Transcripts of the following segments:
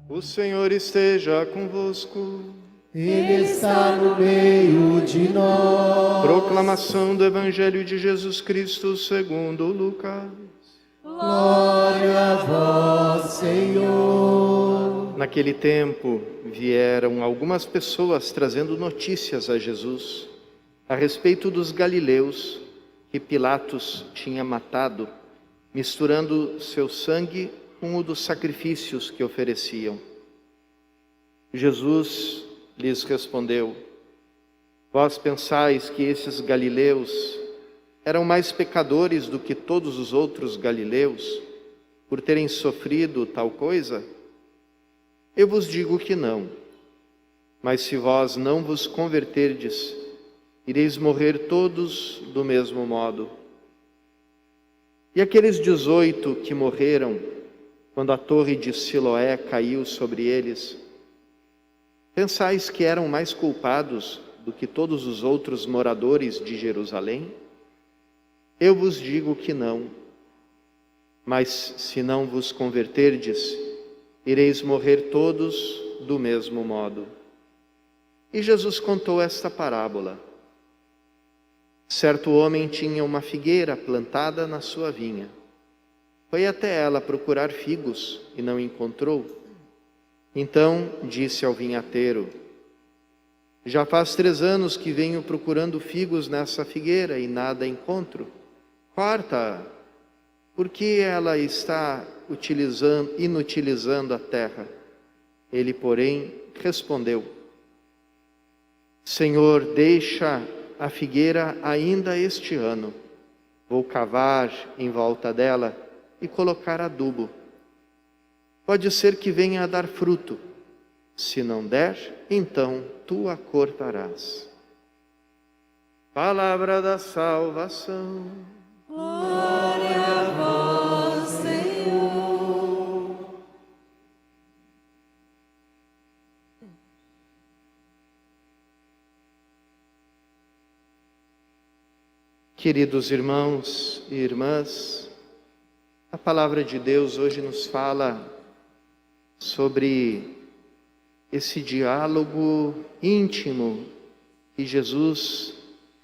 O Senhor esteja convosco. Ele está no meio de nós. Proclamação do Evangelho de Jesus Cristo segundo Lucas. Glória a vós, Senhor. Naquele tempo vieram algumas pessoas trazendo notícias a Jesus a respeito dos galileus que Pilatos tinha matado, misturando seu sangue com o dos sacrifícios que ofereciam. Jesus lhes respondeu: vós pensais que esses galileus eram mais pecadores do que todos os outros galileus, por terem sofrido tal coisa? Eu vos digo que não. Mas se vós não vos converterdes, ireis morrer todos do mesmo modo. E aqueles 18 que morreram, quando a torre de Siloé caiu sobre eles, pensais que eram mais culpados do que todos os outros moradores de Jerusalém? Eu vos digo que não. Mas se não vos converterdes, ireis morrer todos do mesmo modo. E Jesus contou esta parábola. Certo homem tinha uma figueira plantada na sua vinha. Foi até ela procurar figos e não encontrou. Então disse ao vinhateiro: já faz 3 anos que venho procurando figos nessa figueira e nada encontro. Corta-a, porque ela está inutilizando a terra. Ele, porém, respondeu: Senhor, deixa a figueira ainda este ano. Vou cavar em volta dela e colocar adubo. Pode ser que venha a dar fruto. Se não der, então tu a cortarás. Palavra da salvação. Glória a vós, Senhor. Queridos irmãos e irmãs, a palavra de Deus hoje nos fala sobre esse diálogo íntimo que Jesus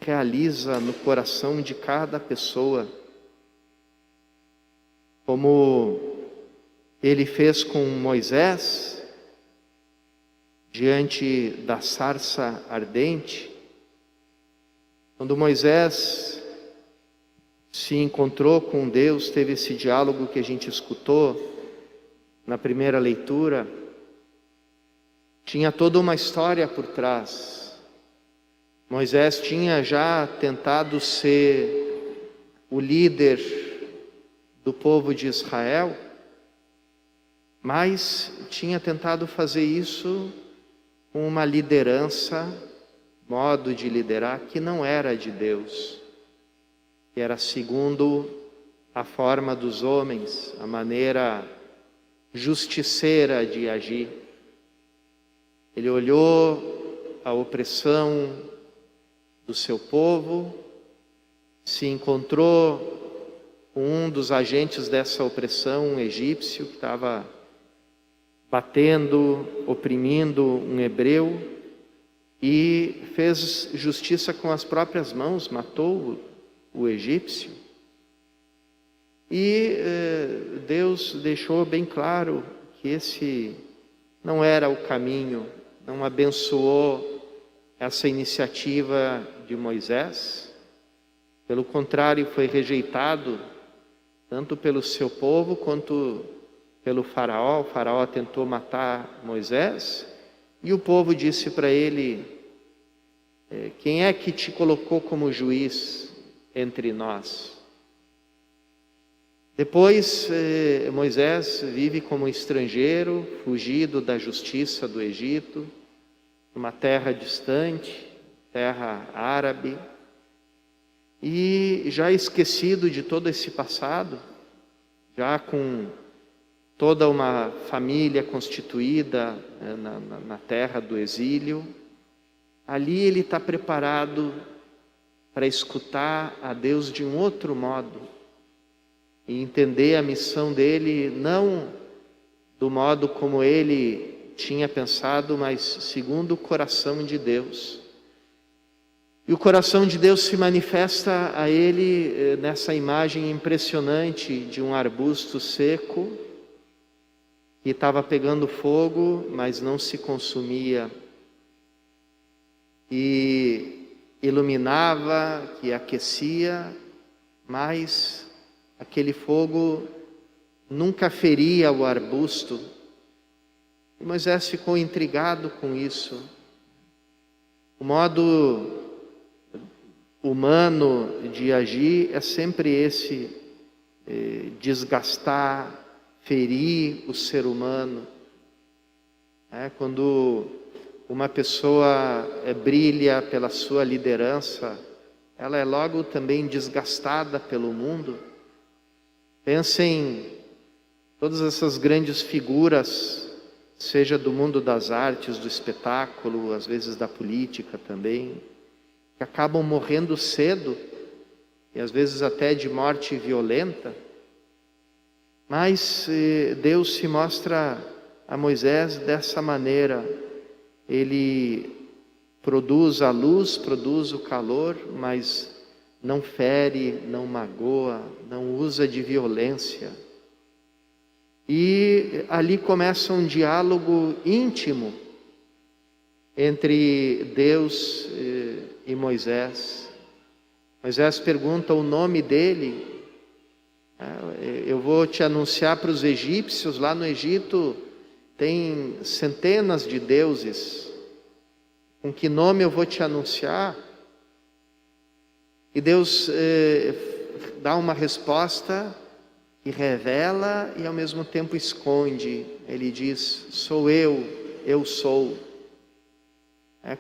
realiza no coração de cada pessoa, como ele fez com Moisés diante da sarça ardente. Quando Moisés se encontrou com Deus, teve esse diálogo que a gente escutou na primeira leitura, tinha toda uma história por trás. Moisés tinha já tentado ser o líder do povo de Israel, mas tinha tentado fazer isso com uma liderança, modo de liderar que não era de Deus, que era segundo a forma dos homens, a maneira justiceira de agir. Ele olhou a opressão do seu povo, se encontrou com um dos agentes dessa opressão, um egípcio que estava batendo, oprimindo um hebreu, e fez justiça com as próprias mãos, matou o egípcio. E Deus deixou bem claro que esse não era o caminho, não abençoou essa iniciativa de Moisés. Pelo contrário, foi rejeitado tanto pelo seu povo quanto pelo faraó. O faraó tentou matar Moisés e o povo disse para ele: quem é que te colocou como juiz entre nós? Depois, Moisés vive como estrangeiro, fugido da justiça do Egito, numa terra distante, terra árabe, e já esquecido de todo esse passado, já com toda uma família constituída na terra do exílio, ali ele está preparado para escutar a Deus de um outro modo, e entender a missão dele não do modo como ele tinha pensado, mas segundo o coração de Deus. E o coração de Deus se manifesta a ele nessa imagem impressionante de um arbusto seco que estava pegando fogo, mas não se consumia, e iluminava, que aquecia, mas aquele fogo nunca feria o arbusto. E Moisés ficou intrigado com isso. O modo humano de agir é sempre esse, desgastar, ferir o ser humano. Quando uma pessoa brilha pela sua liderança, ela é logo também desgastada pelo mundo. Pensem todas essas grandes figuras, seja do mundo das artes, do espetáculo, às vezes da política também, que acabam morrendo cedo, e às vezes até de morte violenta. Mas Deus se mostra a Moisés dessa maneira. Ele produz a luz, produz o calor, mas não fere, não magoa, não usa de violência. E ali começa um diálogo íntimo entre Deus e Moisés. Moisés pergunta o nome dele. Eu vou te anunciar para os egípcios. Lá no Egito tem centenas de deuses. Com que nome eu vou te anunciar? E Deus dá uma resposta que revela e ao mesmo tempo esconde. Ele diz: sou eu sou.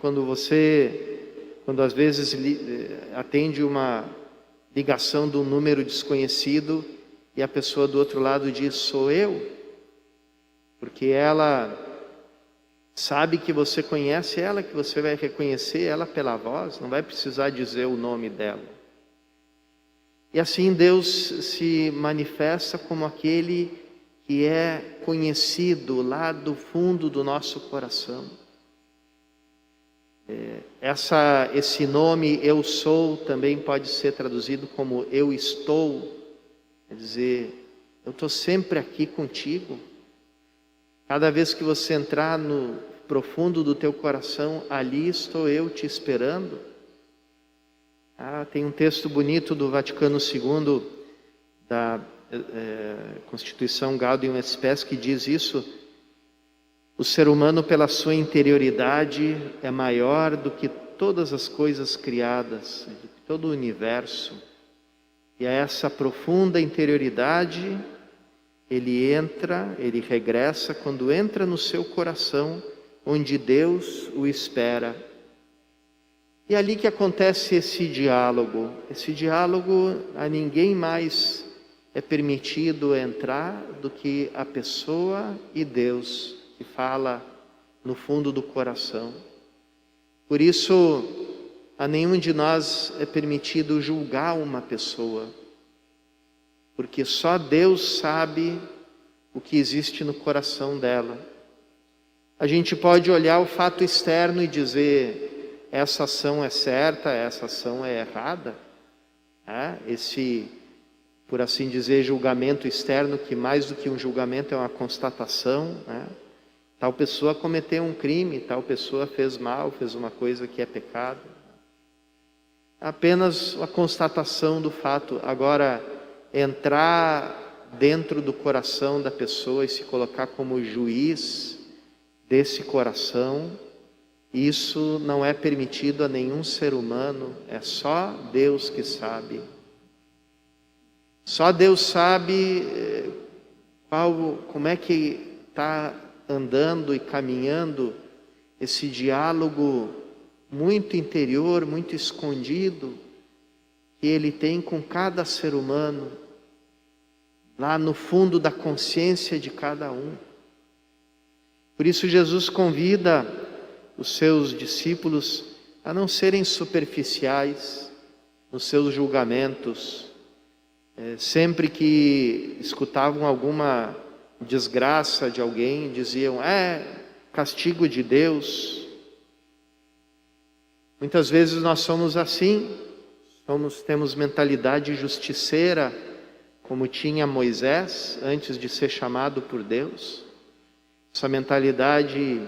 Quando às vezes atende uma ligação de um número desconhecido e a pessoa do outro lado diz: sou eu, porque ela sabe que você conhece ela, que você vai reconhecer ela pela voz, não vai precisar dizer o nome dela. E assim Deus se manifesta como aquele que é conhecido lá do fundo do nosso coração. Esse nome eu sou também pode ser traduzido como eu estou, quer dizer, eu estou sempre aqui contigo. Cada vez que você entrar no profundo do teu coração, ali estou eu te esperando. Tem um texto bonito do Vaticano II, da Constituição Gaudium et Spes, que diz isso: o ser humano, pela sua interioridade, é maior do que todas as coisas criadas, de todo o universo. E a essa profunda interioridade, ele regressa quando entra no seu coração, onde Deus o espera. E é ali que acontece esse diálogo. Esse diálogo, a ninguém mais é permitido entrar do que a pessoa e Deus, que fala no fundo do coração. Por isso, a nenhum de nós é permitido julgar uma pessoa, porque só Deus sabe o que existe no coração dela. A gente pode olhar o fato externo e dizer: essa ação é certa, essa ação é errada. Esse, por assim dizer, julgamento externo, que mais do que um julgamento é uma constatação. Tal pessoa cometeu um crime, tal pessoa fez mal, fez uma coisa que é pecado. Apenas a constatação do fato. Agora, entrar dentro do coração da pessoa e se colocar como juiz desse coração, isso não é permitido a nenhum ser humano, é só Deus que sabe. Só Deus sabe como é que está andando e caminhando esse diálogo muito interior, muito escondido, que Ele tem com cada ser humano, lá no fundo da consciência de cada um. Por isso Jesus convida os seus discípulos a não serem superficiais nos seus julgamentos. Sempre que escutavam alguma desgraça de alguém, diziam, castigo de Deus. Muitas vezes nós somos assim, temos mentalidade justiceira, como tinha Moisés antes de ser chamado por Deus. Essa mentalidade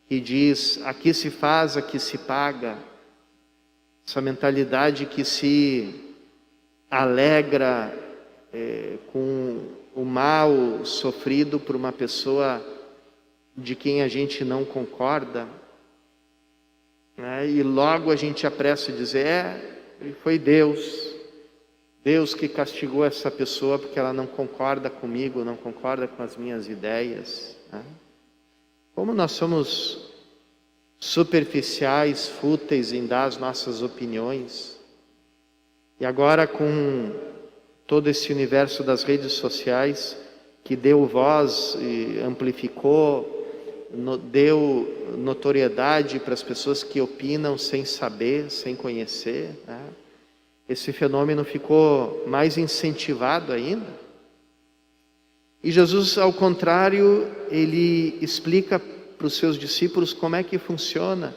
que diz, aqui se faz, aqui se paga. Essa mentalidade que se alegra com o mal sofrido por uma pessoa de quem a gente não concorda, né? E logo a gente apressa a dizer, foi Deus que castigou essa pessoa porque ela não concorda comigo, não concorda com as minhas ideias, né? Como nós somos superficiais, fúteis em dar as nossas opiniões. E agora, com todo esse universo das redes sociais, que deu voz e amplificou, deu notoriedade para as pessoas que opinam sem saber, sem conhecer, né? Esse fenômeno ficou mais incentivado ainda. E Jesus, ao contrário, ele explica para os seus discípulos como é que funciona.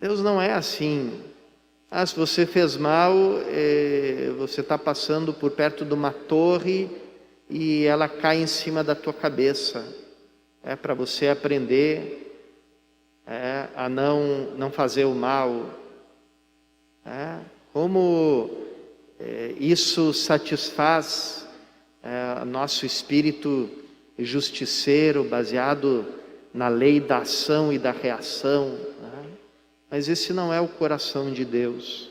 Deus não é assim. Se você fez mal, você está passando por perto de uma torre e ela cai em cima da tua cabeça. É para você aprender a não fazer o mal. Como isso satisfaz nosso espírito justiceiro, baseado na lei da ação e da reação, né? Mas esse não é o coração de Deus.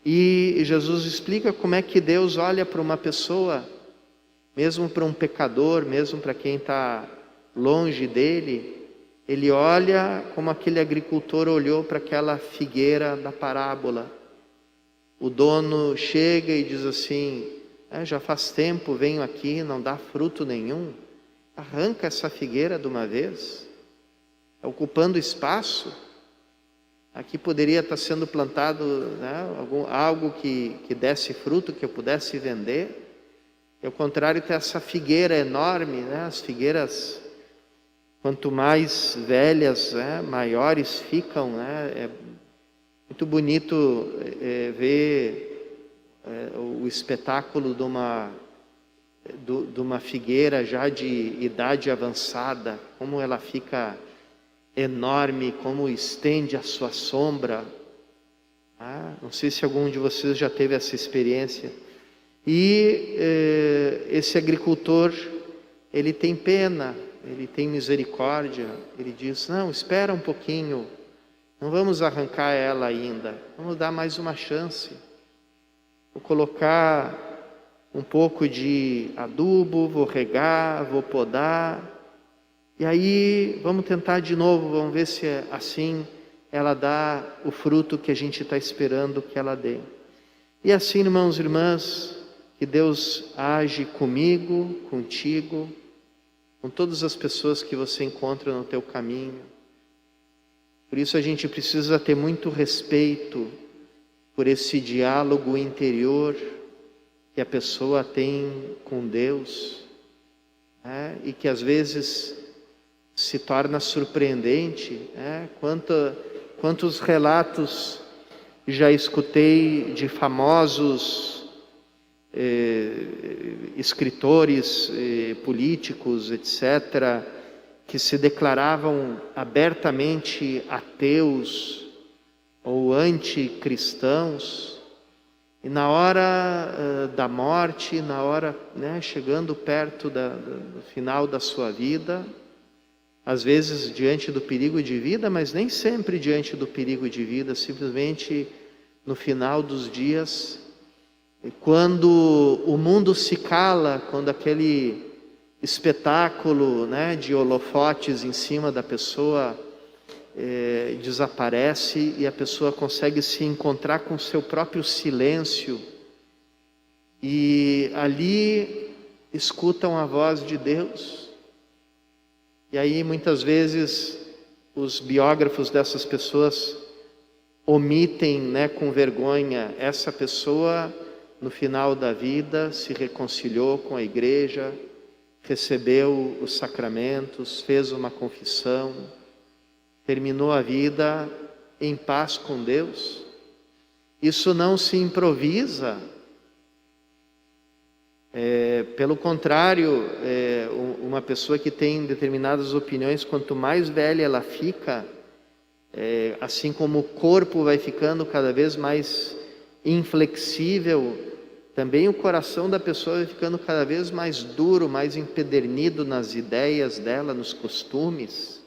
E Jesus explica como é que Deus olha para uma pessoa, mesmo para um pecador, mesmo para quem está longe dele. Ele olha como aquele agricultor olhou para aquela figueira da parábola. O dono chega e diz assim, já faz tempo venho aqui, não dá fruto nenhum. Arranca essa figueira de uma vez, ocupando espaço. Aqui poderia estar sendo plantado, né, algo que desse fruto, que eu pudesse vender. E ao contrário, tem essa figueira enorme, né? As figueiras, quanto mais velhas, né, maiores ficam, né? É muito bonito ver o espetáculo de uma figueira já de idade avançada, como ela fica enorme, como estende a sua sombra. Não sei se algum de vocês já teve essa experiência. E esse agricultor, ele tem pena, ele tem misericórdia, ele diz, não, espera um pouquinho, não vamos arrancar ela ainda, vamos dar mais uma chance. Vou colocar um pouco de adubo, vou regar, vou podar, e aí vamos tentar de novo, vamos ver se assim ela dá o fruto que a gente está esperando que ela dê. E assim, irmãos e irmãs, que Deus age comigo, contigo, com todas as pessoas que você encontra no teu caminho. Por isso a gente precisa ter muito respeito por esse diálogo interior que a pessoa tem com Deus, né? E que às vezes se torna surpreendente, né? Quantos relatos já escutei de famosos escritores, políticos, etc., que se declaravam abertamente ateus ou anticristãos, e na hora da morte, na hora, né, chegando perto do final da sua vida, às vezes diante do perigo de vida, mas nem sempre diante do perigo de vida, simplesmente no final dos dias, quando o mundo se cala, quando aquele espetáculo, né, de holofotes em cima da pessoa desaparece e a pessoa consegue se encontrar com o seu próprio silêncio, e ali escutam a voz de Deus. E aí muitas vezes os biógrafos dessas pessoas omitem, né, com vergonha, essa pessoa no final da vida se reconciliou com a igreja, recebeu os sacramentos, fez uma confissão, terminou a vida em paz com Deus. Isso não se improvisa. Pelo contrário, uma pessoa que tem determinadas opiniões, quanto mais velha ela fica, assim como o corpo vai ficando cada vez mais inflexível, também o coração da pessoa vai ficando cada vez mais duro, mais empedernido nas ideias dela, nos costumes.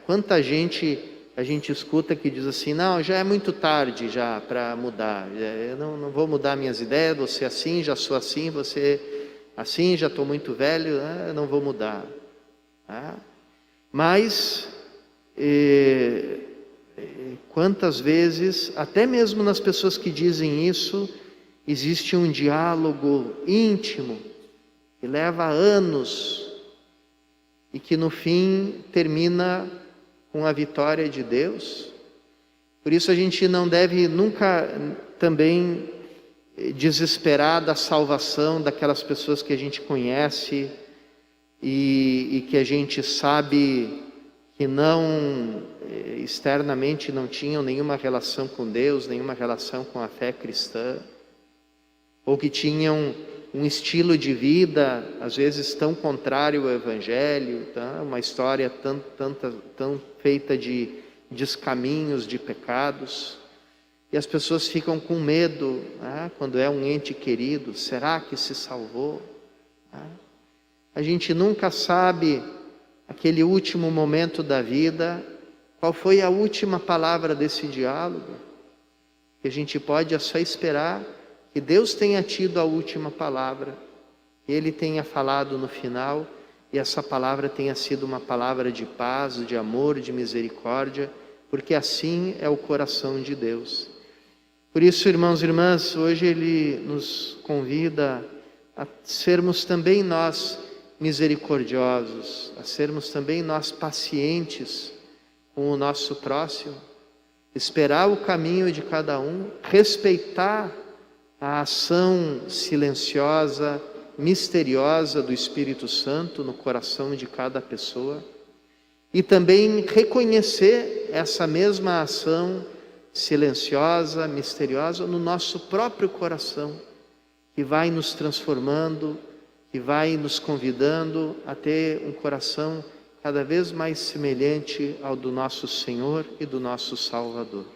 Quanta gente a gente escuta que diz assim: não, já é muito tarde já para mudar, eu não vou mudar minhas ideias, você assim, já sou assim, você assim, já estou muito velho, não vou mudar. Mas quantas vezes, até mesmo nas pessoas que dizem isso, existe um diálogo íntimo que leva anos e que no fim termina com a vitória de Deus. Por isso a gente não deve nunca também desesperar da salvação daquelas pessoas que a gente conhece e que a gente sabe que não, externamente não tinham nenhuma relação com Deus, nenhuma relação com a fé cristã, ou que tinham um estilo de vida, às vezes, tão contrário ao Evangelho, uma história tão feita de descaminhos, de pecados, e as pessoas ficam com medo, quando é um ente querido, será que se salvou? A gente nunca sabe, aquele último momento da vida, qual foi a última palavra desse diálogo, que a gente pode só esperar que Deus tenha tido a última palavra, que Ele tenha falado no final, e essa palavra tenha sido uma palavra de paz, de amor, de misericórdia, porque assim é o coração de Deus. Por isso, irmãos e irmãs, hoje Ele nos convida a sermos também nós misericordiosos, a sermos também nós pacientes com o nosso próximo, esperar o caminho de cada um, respeitar a ação silenciosa, misteriosa do Espírito Santo no coração de cada pessoa, e também reconhecer essa mesma ação silenciosa, misteriosa no nosso próprio coração, que vai nos transformando, que vai nos convidando a ter um coração cada vez mais semelhante ao do nosso Senhor e do nosso Salvador.